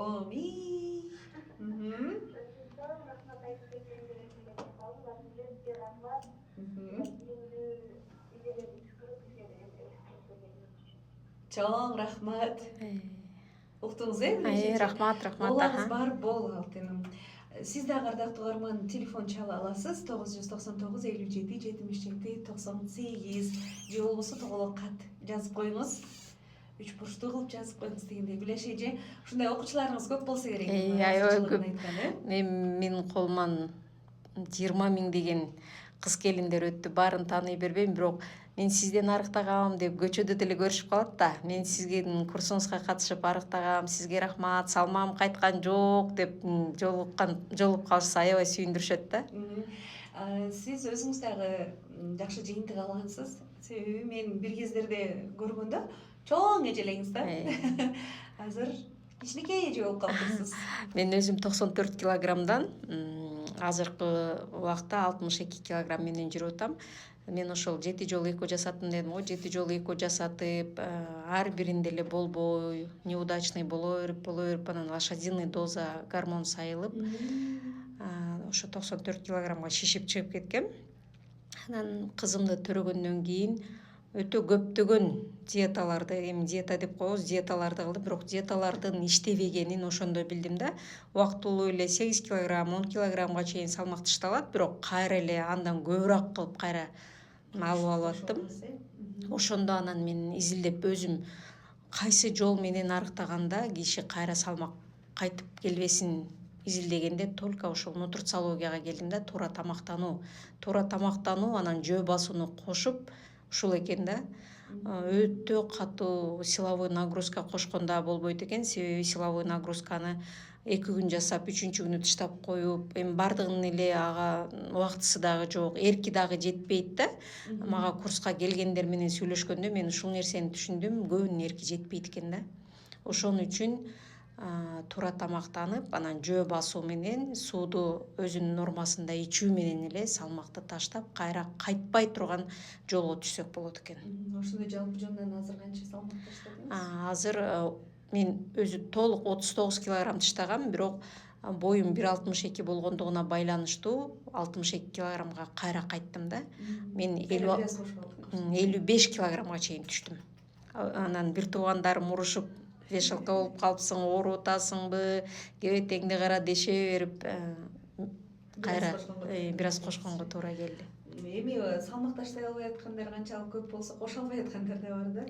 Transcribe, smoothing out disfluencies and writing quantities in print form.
Оми. Мгм. Мгм. Чоң рахмат. Уктуңуз билешинче. Рахмат, Оолаңыз аха. бар бол алтыным. Сиз да кардактуу угарман телефон чала аласыз. 999 57 77 98 же болбосо тоголок кат жазып коюңуз. Үч бурчтуу кылып жазып коюңуз дегендей. Билеш эже, ушундай окуучуларыңыз көп болсо керек. Аябай Ачыкчылыгын көп. айткан, Менин колуман 20 000 деген кыз келиндер өттү. Баарын тааный бербейм, бирок мен сизден арыктагам деп көчөдө деле көрүшүп калат да. Мен сиздин курсуңузга катышып арыктагам, сизге рахмат, салмам кайткан жок деп жолугуп калышса аябай сүйүндүрүшөт да. Сиз өзүңүз дагы жакшы жыйынтык алгансыз. Себеби мен бир кездерде көргөндө чоң эже элеңиз да. Азыр кичинекей эже болуп калыптырсыз. Мен өзүм 94 килограммдан азыркы убакта 62 килограмм менен жүрүп атам. Мен ошол 7 жолу эко жасаттым дедим го. 7 жолу эко жасатып, ар биринде эле болбой, неудачный боло берип, анан лошадиный доза гормон сайылып, ошо 94 килограммга шишип чыгып кеткем. Анан кызымды төрөгөндөн кийин өтө көптөгөн диеталарды, эми диета деп коебуз, диеталарды кылдым, бирок диеталардын иштебегенин ошондо билдим да. Убактылуу эле 8 килограмм, 10 килограммга чейин салмак ташталат, бирок кайра эле андан көбүрөөк кылып кайра алып аттым. Ошондо анан мен изилдеп өзүм кайсы жол менен арыктаганда киши кайра салмак кайтып келбесин изилдегенде только ошол нутрициологияга келдим да. Туура тамактануу, анан жөө басууну кошуп ушул экен да. Өтө катуу силовой нагрузка кошкон да болбойт экен, себеби силовой нагрузканы 2 күн жасап, 3-күнчү күнү таштап коюп, эми бардыгынын эле ага убактысы дагы жок, эрки дагы жетпейт да. Мага курска келгендер менен сүйлөшкөндө мен ушул нерсени түшүндүм, көбүнүн эрки жетпейт экен да. Ошон үчүн туура тамактанып, анан жөө басуу менен, сууду өзүнүн нормасында ичүү менен эле салмакты таштап, кайра кайтпай турган жолго түшсөк болот экен. Ошондой жалпы жонунан азыр канча салмак таштадыңыз? Азыр мен өзү толук 39 килограмм таштагам, бирок боюм 1,62 болгондугуна байланыштуу 62 килограммга кайра кайттым да. Мен 55 килограммга чейин түштүм. Анан бир туугандарым урушуп, вешалка болуп калыпсың, ооруп атасыңбы, кебетеңди кара деше берип, кайра бир аз кошконго туура келди. Эми салмак таштай албай аткандар канчалык көп болсо, кошо албай аткандар да бар да.